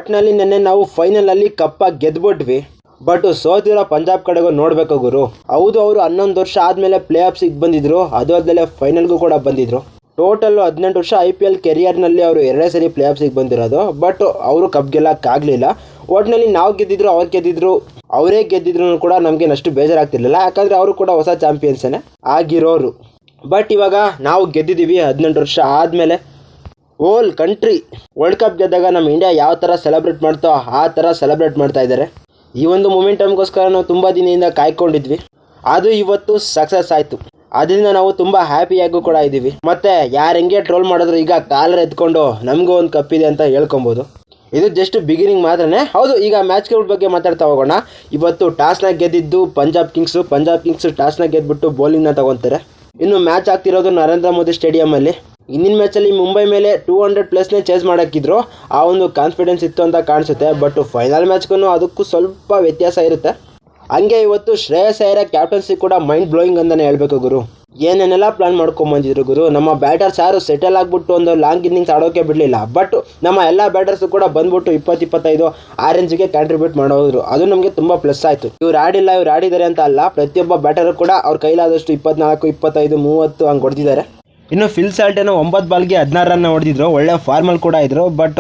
ಒಟ್ಟಿನಲ್ಲಿ ನೆನ್ನೆ ನಾವು ಫೈನಲಲ್ಲಿ ಕಪ್ಪ ಗೆದ್ಬಿಟ್ವಿ. ಬಟ್ ಸೋತಿರೋ ಪಂಜಾಬ್ ಕಡೆಗೂ ನೋಡಬೇಕು ಗುರು. ಹೌದು, ಅವರು 11 ವರ್ಷ ಆದಮೇಲೆ ಪ್ಲೇ ಆಫ್ಸಿಗೆ ಬಂದಿದ್ರು, ಅದು ಅಲ್ಲದೆ ಫೈನಲ್ಗೂ ಕೂಡ ಬಂದಿದ್ರು. ಟೋಟಲ್ 18 ವರ್ಷ IPL ಕೆರಿಯರ್ನಲ್ಲಿ ಅವರು 2 ಸರಿ ಪ್ಲೇ ಆಫ್ಸಿಗೆ ಬಂದಿರೋದು. ಬಟ್ ಅವರು ಕಪ್ ಗೆಲ್ಲಕ್ಕಾಗಲಿಲ್ಲ. ಒಟ್ಟಿನಲ್ಲಿ ನಾವು ಗೆದ್ದಿದ್ರು, ಅವ್ರು ಗೆದ್ದಿದ್ರು, ಅವರೇ ಗೆದ್ದಿದ್ರು ಕೂಡ ನಮಗೆ ಅಷ್ಟು ಬೇಜಾರಾಗ್ತಿರ್ಲಿಲ್ಲ. ಯಾಕಂದರೆ ಅವರು ಕೂಡ ಹೊಸ ಚಾಂಪಿಯನ್ಸೇ ಆಗಿರೋರು. ಬಟ್ ಇವಾಗ ನಾವು ಗೆದ್ದಿದ್ದೀವಿ 18 ವರ್ಷ ಆದಮೇಲೆ. ಹೋಲ್ ಕಂಟ್ರಿ ವರ್ಲ್ಡ್ ಕಪ್ ಗೆದ್ದಾಗ ನಮ್ಮ ಇಂಡಿಯಾ ಯಾವ ಥರ ಸೆಲೆಬ್ರೇಟ್ ಮಾಡ್ತೋ ಆ ಥರ ಸೆಲೆಬ್ರೇಟ್ ಮಾಡ್ತಾ ಇದ್ದಾರೆ. ಈ ಒಂದು ಮೊಮೆಂಟಮ್ಗೋಸ್ಕರ ನಾವು ತುಂಬ ದಿನದಿಂದ ಕಾಯ್ಕೊಂಡಿದ್ವಿ. ಅದು ಇವತ್ತು ಸಕ್ಸಸ್ ಆಯಿತು. ಅದರಿಂದ ನಾವು ತುಂಬ ಹ್ಯಾಪಿಯಾಗೂ ಕೂಡ ಇದ್ದೀವಿ. ಮತ್ತು ಯಾರು ಹೆಂಗೆ ಟ್ರೋಲ್ ಮಾಡಿದ್ರು ಈಗ ಕಾಲರ್ ಎತ್ಕೊಂಡು ನಮಗೂ ಒಂದು ಕಪ್ಪಿದೆ ಅಂತ ಹೇಳ್ಕೊಬೋದು. ಇದು ಜಸ್ಟ್ ಬಿಗಿನಿಂಗ್ ಮಾತ್ರನೇ. ಹೌದು, ಈಗ ಮ್ಯಾಚ್ಗಳ ಬಗ್ಗೆ ಮಾತಾಡ್ತಾ ಹೋಗೋಣ. ಇವತ್ತು ಟಾಸ್ನ ಗೆದ್ದಿದ್ದು ಪಂಜಾಬ್ ಕಿಂಗ್ಸು ಟಾಸ್ನ ಗೆದ್ಬಿಟ್ಟು ಬೌಲಿಂಗ್ನ ತಗೊತಾರೆ. ಇನ್ನು ಮ್ಯಾಚ್ ಆಗ್ತಿರೋದು ನರೇಂದ್ರ ಮೋದಿ ಸ್ಟೇಡಿಯಮಲ್ಲಿ. ಇಂದಿನ ಮ್ಯಾಚಲ್ಲಿ ಮುಂಬೈ ಮೇಲೆ 200+ ಚೇಸ್ ಮಾಡೋಕ್ಕಿದ್ರು. ಆ ಒಂದು ಕಾನ್ಫಿಡೆನ್ಸ್ ಇತ್ತು ಅಂತ ಕಾಣಿಸುತ್ತೆ. ಬಟ್ ಫೈನಲ್ ಮ್ಯಾಚ್ಗೂ ಅದಕ್ಕೂ ಸ್ವಲ್ಪ ವ್ಯತ್ಯಾಸ ಇರುತ್ತೆ. ಹಂಗೆ ಇವತ್ತು ಶ್ರೇಯಸ್ ಅಯ್ಯರ್ ಕ್ಯಾಪ್ಟನ್ಸಿ ಕೂಡ ಮೈಂಡ್ ಬ್ಲೋಯಿಂಗ್ ಅಂತಲೇ ಹೇಳ್ಬೇಕು ಗುರು. ಏನೇನೆಲ್ಲ ಪ್ಲಾನ್ ಮಾಡ್ಕೊಂಬಂದಿದ್ರು ಗುರು. ನಮ್ಮ ಬ್ಯಾಟರ್ಸ್ ಯಾರು ಸೆಟಲ್ ಆಗಿಬಿಟ್ಟು ಒಂದು ಲಾಂಗ್ ಇನ್ನಿಂಗ್ಸ್ ಆಡೋಕೆ ಬಿಡಲಿಲ್ಲ. ಬಟ್ ನಮ್ಮ ಎಲ್ಲ ಬ್ಯಾಟರ್ಸು ಕೂಡ ಬಂದ್ಬಿಟ್ಟು 20-25 ಆ ರೇಂಜ್ಗೆ ಕಾಂಟ್ರಿಬ್ಯೂಟ್ ಮಾಡೋದ್ರು. ಅದು ನಮಗೆ ತುಂಬ ಪ್ಲಸ್ ಆಯಿತು. ಇವ್ರು ಆಡಿದ್ದಾರೆ ಅಂತ ಅಲ್ಲ, ಪ್ರತಿಯೊಬ್ಬ ಬ್ಯಾಟರು ಕೂಡ ಅವ್ರ ಕೈಲಾದಷ್ಟು 24, 25, 30 ಹಂಗೆ ಹೊಡೆದಿದ್ದಾರೆ. ಇನ್ನು ಫಿಲ್ ಸಾಲ್ಟೇನೋ 9 ಬಾಲ್ಗೆ 16 ರನ್ ಹೊಡೆದಿದ್ರು. ಒಳ್ಳೆ ಫಾರ್ಮಲ್ಲಿ ಕೂಡ ಇದ್ರು. But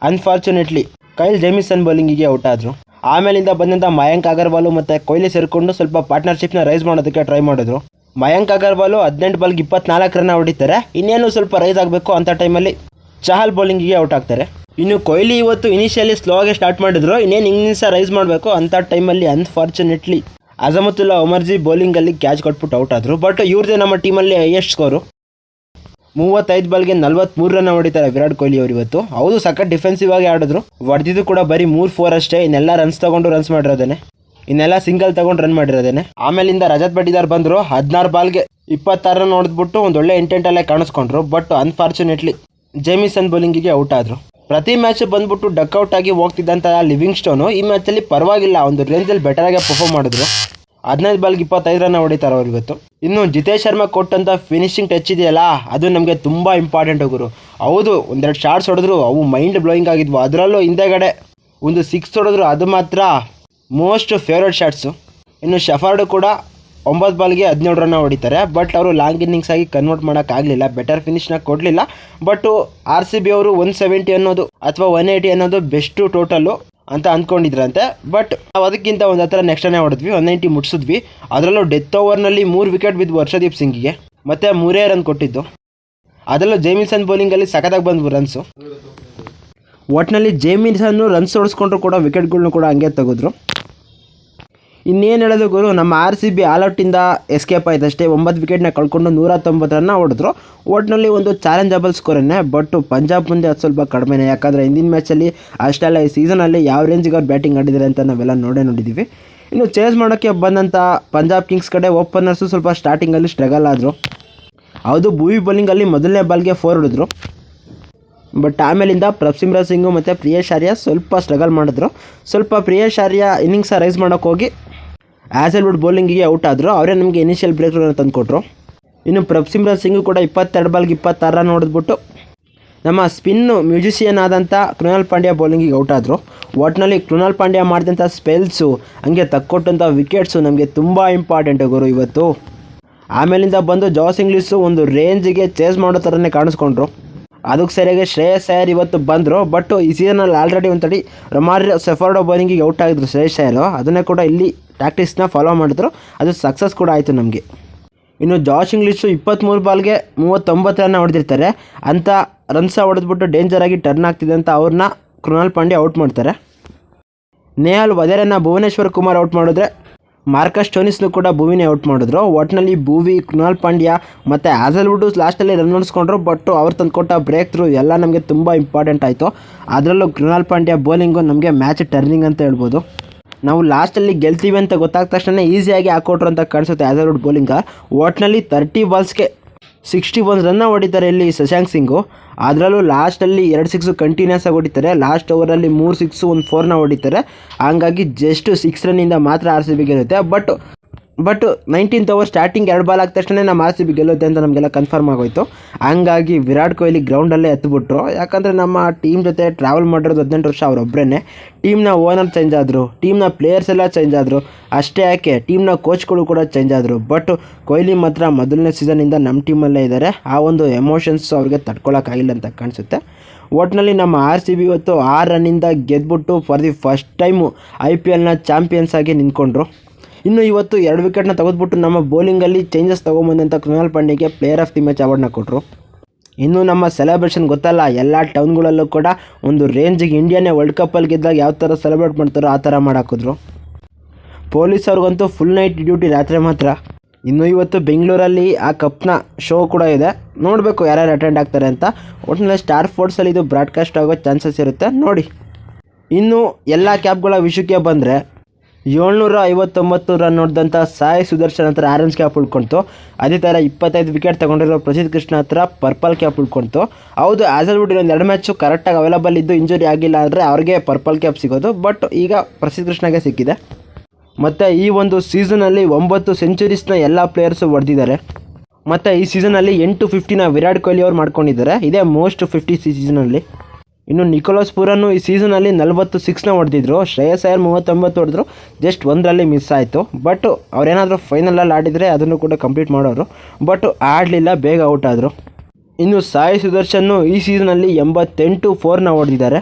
unfortunately Kail Jamieson ಬೌಲಿಂಗಿಗೆ out ಆದರು. ಆಮೇಲಿಂದ ಬಂದಂಥ ಮಯಾಂಕ್ ಅಗರ್ವಾಲು ಮತ್ತು ಕೊಹ್ಲಿ ಸೇರಿಕೊಂಡು ಸ್ವಲ್ಪ ಪಾರ್ಟ್ನರ್ಶಿಪ್ನ ರೈಸ್ ಮಾಡೋದಕ್ಕೆ ಟ್ರೈ ಮಾಡಿದ್ರು. ಮಯಾಂಕ್ ಅಗರ್ವಾಲು 18 ಬಾಲ್ಗೆ 24 ರನ್ ಹೊಡಿತಾರೆ. ಇನ್ನೇನು ಸ್ವಲ್ಪ ರೈಸ್ ಆಗಬೇಕು ಅಂತ ಟೈಮಲ್ಲಿ ಚಹಲ್ ಬೌಲಿಂಗಿಗೆ ಔಟ್ ಆಗ್ತಾರೆ. ಇನ್ನು ಕೊಹ್ಲಿ ಇವತ್ತು ಇನಿಷಿಯಲಿ ಸ್ಲೋ ಆಗಿ ಸ್ಟಾರ್ಟ್ ಮಾಡಿದ್ರು. ಇನ್ನೇನು ಇನ್ನಿಂಗ್ಸ್ ರೈಸ್ ಮಾಡಬೇಕು ಅಂತ ಟೈಮಲ್ಲಿ ಅನ್ಫಾರ್ಚುನೇಟ್ಲಿ ಅಜಮತುಲ್ಲಾ ಉಮರ್ಜಿ ಬೌಲಿಂಗಲ್ಲಿ ಕ್ಯಾಚ್ ಕೊಟ್ಬಿಟ್ಟು ಔಟ್ ಆದರು. ಬಟ್ ಇವ್ರದ್ದೇ ನಮ್ಮ ಟೀಮಲ್ಲಿ ಹೈಯೆಸ್ಟ್ ಸ್ಕೋರು. 35 ಬಾಲ್ಗೆ 43 ರನ್ ಹೊಡಿತಾರೆ ವಿರಾಟ್ ಕೊಹ್ಲಿ ಅವರು ಇವತ್ತು. ಹೌದು, ಸಖತ್ ಡಿಫೆನ್ಸಿವ್ ಆಗಿ ಆಡಿದ್ರು. ಹೊಡೆದಿದ್ದು ಕೂಡ ಬರೀ 3-4 ಅಷ್ಟೇ. ಇನ್ನೆಲ್ಲ ರನ್ಸ್ ತಗೊಂಡು ರನ್ಸ್ ಮಾಡಿರೋದೇನೆ, ಇನ್ನೆಲ್ಲ ಸಿಂಗಲ್ ತಗೊಂಡು ರನ್ ಮಾಡಿರೋದೇನೆ. ಆಮೇಲಿಂದ ರಜತ್ ಪಟಿದಾರ್ ಬಂದರು. 16 ಬಾಲ್ಗೆ 26 ರನ್ ಹೊಡೆದ್ಬಿಟ್ಟು ಒಂದು ಒಳ್ಳೆ ಇಂಟೆಂಟಲ್ಲೇ ಕಾಣಿಸ್ಕೊಂಡ್ರು. ಬಟ್ ಅನ್ಫಾರ್ಚುನೇಟ್ಲಿ ಜೇಮಿಸನ್ ಬೌಲಿಂಗಿಗೆ ಔಟ್ ಆದರು. ಪ್ರತಿ ಮ್ಯಾಚ್ ಬಂದ್ಬಿಟ್ಟು ಡಕ್ಔಟ್ ಆಗಿ ಹೋಗ್ತಿದ್ದಂಥ ಲಿವಿಂಗ್ ಸ್ಟೋನು ಈ ಮ್ಯಾಚಲ್ಲಿ ಪರವಾಗಿಲ್ಲ, ಒಂದು ರೇಂಜಲ್ಲಿ ಬೆಟರಾಗಿ ಪರ್ಫಾರ್ಮ್ ಮಾಡಿದ್ರು. 15 ಬಾಲ್ಗೆ 25 ರನ್ ಹೊಡಿತಾರೆ ಅವ್ರು ಇವತ್ತು. ಇನ್ನು ಜಿತೇಶ್ ಶರ್ಮಾ ಕೊಟ್ಟಂಥ ಫಿನಿಶಿಂಗ್ ಟಚ್ ಇದೆಯಲ್ಲ, ಅದು ನಮಗೆ ತುಂಬ ಇಂಪಾರ್ಟೆಂಟ್ ಗುರು. ಹೌದು, ಒಂದೆರಡು ಶಾರ್ಟ್ಸ್ ಹೊಡೆದ್ರು, ಅವು ಮೈಂಡ್ ಬ್ಲೋಯಿಂಗ್ ಆಗಿದ್ವು. ಅದರಲ್ಲೂ ಹಿಂದೆಗಡೆ ಒಂದು 6 ಹೊಡೆದ್ರು, ಅದು ಮಾತ್ರ ಮೋಸ್ಟ್ ಫೇವ್ರೇಟ್ ಶಾರ್ಟ್ಸು. ಇನ್ನು ಶಫರ್ಡು ಕೂಡ 9 ಬಾಲ್ಗೆ 17 ರನ್ ಹೊಡಿತಾರೆ. ಬಟ್ ಅವರು ಲಾಂಗ್ ಇನ್ನಿಂಗ್ಸ್ ಆಗಿ ಕನ್ವರ್ಟ್ ಮಾಡೋಕ್ಕಾಗಲಿಲ್ಲ, ಬೆಟರ್ ಫಿನಿಶ್ನ ಕೊಡಲಿಲ್ಲ. ಬಟ್ RCB ಅವರು 170 ಅನ್ನೋದು ಅಥವಾ 180 ಅನ್ನೋದು ಬೆಸ್ಟು ಟೋಟಲ್ಲು ಅಂತ ಅಂದ್ಕೊಂಡಿದ್ರಂತೆ. ಬಟ್ ನಾವು ಅದಕ್ಕಿಂತ ಒಂದು ಹತ್ರ ನೆಕ್ಸ್ಟನೇ ಹೊಡೆದ್ವಿ, 190 ಮುಟ್ಸಿದ್ವಿ. ಅದರಲ್ಲೂ ಡೆತ್ ಓವರ್ನಲ್ಲಿ 3 ವಿಕೆಟ್ ಬಿದ್ದು ವರ್ಷದೀಪ್ ಸಿಂಗಿಗೆ, ಮತ್ತು 3 ರನ್ ಕೊಟ್ಟಿದ್ದು. ಅದರಲ್ಲೂ ಜೇಮಿಸನ್ ಬೌಲಿಂಗಲ್ಲಿ ಸಖತ್ತಾಗಿ ಬಂದ್ವು ರನ್ಸು. ಒಟ್ಟಿನಲ್ಲಿ ಜೇಮಿಸನ್ನು ರನ್ಸ್ ಹೊಡಿಸ್ಕೊಂಡ್ರು ಕೂಡ ವಿಕೆಟ್ಗಳ್ನು ಕೂಡ ಹಂಗೆ ತೆಗೆದ್ರು. ಇನ್ನೇನು ಹೇಳೋದು ಗುರು, ನಮ್ಮ RCB ಆಲ್ಔಟಿಂದ ಎಸ್ಕೇಪ್ ಆಯ್ತು ಅಷ್ಟೇ. 9 ವಿಕೆಟ್ನ ಕಳ್ಕೊಂಡು 190 ರನ್ನ ಹೊಡೆದ್ರು. ಒಟ್ಟಿನಲ್ಲಿ ಒಂದು ಚಾಲೆಂಜಬಲ್ ಸ್ಕೋರನ್ನೇ. ಬಟ್ ಪಂಜಾಬ್ ಮುಂದೆ ಅದು ಸ್ವಲ್ಪ ಕಡಿಮೆನೇ. ಯಾಕಂದರೆ ಹಿಂದಿನ ಮ್ಯಾಚಲ್ಲಿ ಅಷ್ಟೆಲ್ಲ ಈ ಸೀಸನಲ್ಲಿ ಯಾವ ರೇಂಜಿಗೆ ಅವ್ರು ಬ್ಯಾಟಿಂಗ್ ಆಡಿದ್ದಾರೆ ಅಂತ ನಾವೆಲ್ಲ ನೋಡಿದ್ದೀವಿ. ಇನ್ನು ಚೇಸ್ ಮಾಡೋಕ್ಕೆ ಬಂದಂಥ ಪಂಜಾಬ್ ಕಿಂಗ್ಸ್ ಕಡೆ ಓಪನರ್ಸು ಸ್ವಲ್ಪ ಸ್ಟಾರ್ಟಿಂಗಲ್ಲಿ ಸ್ಟ್ರಗಲ್ ಆದರು. ಹೌದು, ಭುವಿ ಬೌಲಿಂಗಲ್ಲಿ ಮೊದಲನೇ ಬಾಲ್ಗೆ 4 ಹೊಡೆದ್ರು. ಬಟ್ ಆಮೇಲಿಂದ ಪ್ರಭ್ಸಿಮ್ರನ್ ಸಿಂಗು ಮತ್ತು ಪ್ರಿಯೇಶ್ ಆರ್ಯ ಸ್ವಲ್ಪ ಸ್ಟ್ರಗಲ್ ಮಾಡಿದ್ರು. ಸ್ವಲ್ಪ ಪ್ರಿಯೇಶ್ ಆರ್ಯ ಇನ್ನಿಂಗ್ಸ ರೈಸ್ ಮಾಡೋಕ್ಕೆ ಹೋಗಿ ಆ್ಯಸಲ್ವುಡ್ ಬೌಲಿಂಗಿಗೆ ಔಟ್ ಆದರು. ಅವರೇ ನಮಗೆ ಇನಿಷಿಯಲ್ ಬ್ರೇಕ್ ರನ್ ತಂದುಕೊಟ್ರು. ಇನ್ನು ಪ್ರಭ್ಸಿಮ್ರನ್ ಸಿಂಗು ಕೂಡ 22 ಬಾಲ್ಗೆ 26 ರನ್ ಹೊಡೆದ್ಬಿಟ್ಟು ನಮ್ಮ ಸ್ಪಿನ್ನು ಮ್ಯೂಸಿಷಿಯನ್ ಆದಂಥ ಕೃಣಾಲ್ ಪಾಂಡ್ಯ ಬೌಲಿಂಗಿಗೆ ಔಟ್ ಆದರು. ಒಟ್ಟಿನಲ್ಲಿ ಕೃಣಾಲ್ ಪಾಂಡ್ಯ ಮಾಡಿದಂಥ ಸ್ಪೆಲ್ಸು ಹಂಗೆ ತಕ್ಕೊಟ್ಟಂಥ ವಿಕೆಟ್ಸು ನಮಗೆ ತುಂಬ ಇಂಪಾರ್ಟೆಂಟು ಗುರು ಇವತ್ತು. ಆಮೇಲಿಂದ ಬಂದು ಜಾಸ್ ಇಂಗ್ಲಿಷು ಒಂದು ರೇಂಜಿಗೆ ಚೇಸ್ ಮಾಡೋ ಥರನೇ ಕಾಣಿಸ್ಕೊಂಡ್ರು. ಅದಕ್ಕೆ ಸರಿಯಾಗಿ ಶ್ರೇಯಸ್ ಅಯ್ಯರ್ ಇವತ್ತು ಬಂದರು. ಬಟ್ ಈ ಸೀಸನಲ್ಲಿ ಆಲ್ರೆಡಿ ಒಂದ್ಸರಿ ರೊಮಾರಿಯೋ ಸೆಫರ್ಡೋ ಬೌಲಿಂಗಿಗೆ ಔಟ್ ಆಗಿದ್ರು ಶ್ರೇಯಸ್ ಅಯ್ಯರ್. ಅದನ್ನೇ ಕೂಡ ಇಲ್ಲಿ ಟ್ಯಾಕ್ಟಿಕ್ಸ್ನ ಫಾಲೋ ಮಾಡಿದ್ರು. ಅದು ಸಕ್ಸಸ್ ಕೂಡ ಆಯಿತು ನಮಗೆ. ಇನ್ನು ಜಾಸ್ ಇಂಗ್ಲಿಷು 23 ಬಾಲ್ಗೆ 39 ರನ್ ಹೊಡೆದಿರ್ತಾರೆ. ಅಂಥ ರನ್ಸ ಹೊಡೆದ್ಬಿಟ್ಟು ಡೇಂಜರಾಗಿ ಟರ್ನ್ ಆಗ್ತಿದೆ ಅಂತ ಅವ್ರನ್ನ ಕೃಣಾಲ್ ಪಾಂಡ್ಯ ಔಟ್ ಮಾಡ್ತಾರೆ. ನೇಹಲ್ ವಧೇರನ್ನ ಭುವನೇಶ್ವರ್ ಕುಮಾರ್ ಔಟ್ ಮಾಡಿದ್ರೆ ಮಾರ್ಕಸ್ ಸ್ಟೋನಿಸ್ನು ಕೂಡ ಭುವಿನೇ ಔಟ್ ಮಾಡಿದ್ರು. ಒಟ್ಟಿನಲ್ಲಿ ಭುವಿ, ಕೃಣಾಲ್ ಪಾಂಡ್ಯ ಮತ್ತು ಹ್ಯಾಸಲ್ವುಡ್ಡು ಲಾಸ್ಟಲ್ಲಿ ರನ್ ಹೊಡಿಸ್ಕೊಂಡ್ರು. ಬಟ್ ಅವ್ರು ತಂದುಕೊಟ್ಟ ಬ್ರೇಕ್ ಥ್ರೂ ಎಲ್ಲ ನಮಗೆ ತುಂಬ ಇಂಪಾರ್ಟೆಂಟ್ ಆಯಿತು. ಅದರಲ್ಲೂ ಕೃಣಾಲ್ ಪಾಂಡ್ಯ ಬೌಲಿಂಗು ನಮಗೆ ಮ್ಯಾಚ್ ಟರ್ನಿಂಗ್ ಅಂತ ಹೇಳ್ಬೋದು. ನಾವು ಲಾಸ್ಟಲ್ಲಿ ಗೆಲ್ತೀವಿ ಅಂತ ಗೊತ್ತಾದ ತಕ್ಷಣ ಈಸಿಯಾಗಿ ಹಾಕೊಟ್ರು ಅಂತ ಕಾಣಿಸುತ್ತೆ ಹ್ಯಾಸಲ್ವುಡ್ ಬೌಲಿಂಗ. ಒಟ್ಟಿನಲ್ಲಿ 30 ಬಾಲ್ಸ್ಗೆ 61 ರನ್ನ ಹೊಡಿತಾರೆ ಇಲ್ಲಿ ಶಶಾಂಕ್ ಸಿಂಗು. ಅದರಲ್ಲೂ ಲಾಸ್ಟಲ್ಲಿ 2 ಸಿಕ್ಸು ಕಂಟಿನ್ಯೂಸ್ ಆಗಿ ಹೊಡಿತಾರೆ. ಲಾಸ್ಟ್ ಓವರಲ್ಲಿ 3 ಸಿಕ್ಸು 1 4ನ ಹೊಡಿತಾರೆ. ಹಂಗಾಗಿ ಜಸ್ಟ್ 6 ರನ್ನಿಂದ ಮಾತ್ರ RCB ಗೆಲ್ಲುತ್ತೆ. But but 19th over starting 2 ball ಆದ ತಕ್ಷಣ ನಮ್ಮ ಆರ್ ಸಿ ಬಿ ಗೆಲ್ಲುತ್ತೆ ಅಂತ ನಮಗೆಲ್ಲ ಕನ್ಫರ್ಮ್ ಆಗೋಯ್ತು. ಹಂಗಾಗಿ ವಿರಾಟ್ ಕೊಹ್ಲಿ ಗ್ರೌಂಡಲ್ಲೇ ಎತ್ಬಿಟ್ರು. ಯಾಕಂದರೆ ನಮ್ಮ ಟೀಮ್ ಜೊತೆ ಟ್ರಾವೆಲ್ ಮಾಡಿರೋದು 18 ವರ್ಷ ಅವರೊಬ್ಬರೇ. ಟೀಮ್ನ ಓನರ್ ಚೇಂಜ್ ಆದರು, ಟೀಮ್ನ ಪ್ಲೇಯರ್ಸ್ ಎಲ್ಲ ಚೇಂಜ್ ಆದರು. ಅಷ್ಟೇ ಯಾಕೆ ಟೀಮ್ನ ಕೋಚ್ಗಳು ಕೂಡ ಚೇಂಜ್ ಆದರು. ಬಟ್ ಕೊಹ್ಲಿ ಮಾತ್ರ ಮೊದಲನೇ ಸೀಸನಿಂದ ನಮ್ಮ ಟೀಮಲ್ಲೇ ಇದ್ದಾರೆ. ಆ ಒಂದು ಎಮೋಷನ್ಸ್ ಅವ್ರಿಗೆ ತಡ್ಕೊಳಕ್ಕಾಗಿಲ್ಲ ಅಂತ ಕಾಣಿಸುತ್ತೆ. ಒಟ್ಟಿನಲ್ಲಿ ನಮ್ಮ ಆರ್ ಸಿ ಬಿ ಇವತ್ತು 6 ರನ್ನಿಂದ ಗೆದ್ಬಿಟ್ಟು ಫಾರ್ ದಿ ಫಸ್ಟ್ ಟೈಮು IPLನ ಚಾಂಪಿಯನ್ಸ್ ಆಗಿ ನಿಂತ್ಕೊಂಡ್ರು. ಇನ್ನು ಇವತ್ತು 2 ವಿಕೆಟ್ನ ತೆಗೆದುಬಿಟ್ಟು ನಮ್ಮ ಬೌಲಿಂಗಲ್ಲಿ ಚೇಂಜಸ್ ತೊಗೊಂಬಂದಂಥ ಕೃಣಾಲ್ ಪಾಂಡ್ಯಗೆ ಪ್ಲೇಯರ್ ಆಫ್ ದಿ ಮ್ಯಾಚ್ ಅವಾರ್ಡ್ನ ಕೊಟ್ಟರು. ಇನ್ನು ನಮ್ಮ ಸೆಲೆಬ್ರೇಷನ್ ಗೊತ್ತಲ್ಲ, ಎಲ್ಲ ಟೌನ್ಗಳಲ್ಲೂ ಕೂಡ ಒಂದು ರೇಂಜಿಗೆ ಇಂಡಿಯಾನೇ ವರ್ಲ್ಡ್ ಕಪ್ಪಲ್ಲಿ ಗೆದ್ದಾಗ ಯಾವ ಥರ ಸೆಲೆಬ್ರೇಟ್ ಮಾಡ್ತಾರೋ ಆ ಥರ ಮಾಡಾಕಿದ್ರು. ಪೊಲೀಸವ್ರಿಗಂತೂ ಫುಲ್ ನೈಟ್ ಡ್ಯೂಟಿ ರಾತ್ರಿ ಮಾತ್ರ. ಇನ್ನು ಇವತ್ತು ಬೆಂಗಳೂರಲ್ಲಿ ಆ ಕಪ್ನ ಶೋ ಕೂಡ ಇದೆ, ನೋಡಬೇಕು ಯಾರ್ಯಾರು ಅಟೆಂಡ್ ಆಗ್ತಾರೆ ಅಂತ. ಒಟ್ಟಿನಲ್ಲಿ ಸ್ಟಾರ್ ಸ್ಪೋರ್ಟ್ಸಲ್ಲಿ ಇದು ಬ್ರಾಡ್ಕಾಸ್ಟ್ ಆಗೋ ಚಾನ್ಸಸ್ ಇರುತ್ತೆ, ನೋಡಿ. ಇನ್ನು ಎಲ್ಲ ಕ್ಯಾಪ್ಗಳ ವಿಷಯಕ್ಕೆ ಬಂದರೆ 759 ರನ್ ಹೊಡೆದಂಥ ಸಾಯಿ ಸುದರ್ಶನ್ ಹತ್ರ ಆರೆಂಜ್ ಕ್ಯಾಪ್ ಉಳ್ಕೊಳ್ತು. ಅದೇ ಥರ 25 ವಿಕೆಟ್ ತೊಗೊಂಡಿರೋ ಪ್ರಸಿದ್ಧ ಕೃಷ್ಣ ಹತ್ರ ಪರ್ಪಲ್ ಕ್ಯಾಪ್ ಉಳ್ಕೊಳ್ತು. ಹೌದು, ಆಸಲ್ವುಡ್ ಇನ್ನೊಂದು 2 ಮ್ಯಾಚು ಕರೆಕ್ಟಾಗಿ ಅವೈಲಬಲ್ ಇದ್ದು ಇಂಜುರಿ ಆಗಿಲ್ಲ ಅಂದರೆ ಅವ್ರಿಗೆ ಪರ್ಪಲ್ ಕ್ಯಾಪ್ ಸಿಗೋದು. ಬಟ್ ಈಗ ಪ್ರಸಿದ್ಧ ಕೃಷ್ಣಗೆ ಸಿಕ್ಕಿದೆ. ಮತ್ತು ಈ ಒಂದು ಸೀಸನಲ್ಲಿ 9 ಸೆಂಚುರೀಸ್ನ ಎಲ್ಲ ಪ್ಲೇಯರ್ಸು ಹೊಡೆದಿದ್ದಾರೆ. ಮತ್ತು ಈ ಸೀಸನಲ್ಲಿ 850ನ ವಿರಾಟ್ ಕೊಹ್ಲಿ ಅವ್ರು ಮಾಡ್ಕೊಂಡಿದ್ದಾರೆ. ಇದೇ ಮೋಸ್ಟ್ 50 ಸೀಸನಲ್ಲಿ. ಇನ್ನು ನಿಕೋಲಸ್ ಪೂರನ್ನು ಈ ಸೀಸನಲ್ಲಿ 46ನ ಹೊಡೆದಿದ್ರು. ಶ್ರೇಯಸ್ ಅಯ್ಯರ್ 39 ಹೊಡೆದ್ರು, ಜಸ್ಟ್ 1ರಲ್ಲಿ ಮಿಸ್ ಆಯಿತು. ಬಟ್ ಅವ್ರೇನಾದರೂ ಫೈನಲಲ್ಲಿ ಆಡಿದರೆ ಅದನ್ನು ಕೂಡ ಕಂಪ್ಲೀಟ್ ಮಾಡೋರು. ಬಟ್ ಆಡಲಿಲ್ಲ, ಬೇಗ ಔಟ್ ಆದರು. ಇನ್ನು ಸಾಯಿ ಸುದರ್ಶನ್ನು ಈ ಸೀಸನಲ್ಲಿ 88 4ನ ಹೊಡೆದಿದ್ದಾರೆ.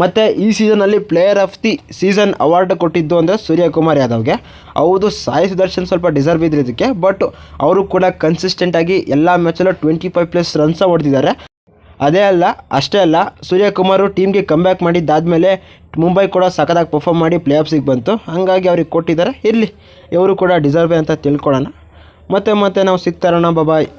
ಮತ್ತು ಈ ಸೀಸನಲ್ಲಿ player of the season award ಕೊಟ್ಟಿದ್ದು ಅಂದರೆ ಸೂರ್ಯಕುಮಾರ್ ಯಾದವ್ಗೆ. ಹೌದು, ಸಾಯಿ ಸುದರ್ಶನ್ ಸ್ವಲ್ಪ ಡಿಸರ್ವ್ ಇದ್ರೆ ಇದಕ್ಕೆ. ಬಟ್ ಅವರು ಕೂಡ ಕನ್ಸಿಸ್ಟೆಂಟಾಗಿ ಎಲ್ಲ ಮ್ಯಾಚಲ್ಲೂ 25+ ರನ್ಸ ಹೊಡೆದಿದ್ದಾರೆ. ಅಷ್ಟೇ ಅಲ್ಲ, ಸೂರ್ಯಕುಮಾರು ಟೀಮ್ಗೆ ಕಮ್ಬ್ಯಾಕ್ ಮಾಡಿದ್ದಾದಮೇಲೆ ಮುಂಬೈ ಕೂಡ ಸಖತ್ತಾಗಿ ಪರ್ಫಾರ್ಮ್ ಮಾಡಿ ಪ್ಲೇ ಆಫ್ಸಿಗೆ ಬಂತು. ಹಾಗಾಗಿ ಅವ್ರಿಗೆ ಕೊಟ್ಟಿದ್ದಾರೆ. ಇರಲಿ, ಇವರು ಕೂಡ ಡಿಸರ್ವ್ ಅಂತ ತಿಳ್ಕೊಳ್ಳೋಣ. ಮತ್ತೆ ನಾವು ಸಿಗ್ತಾರೋಣ. ಬಾಯ್.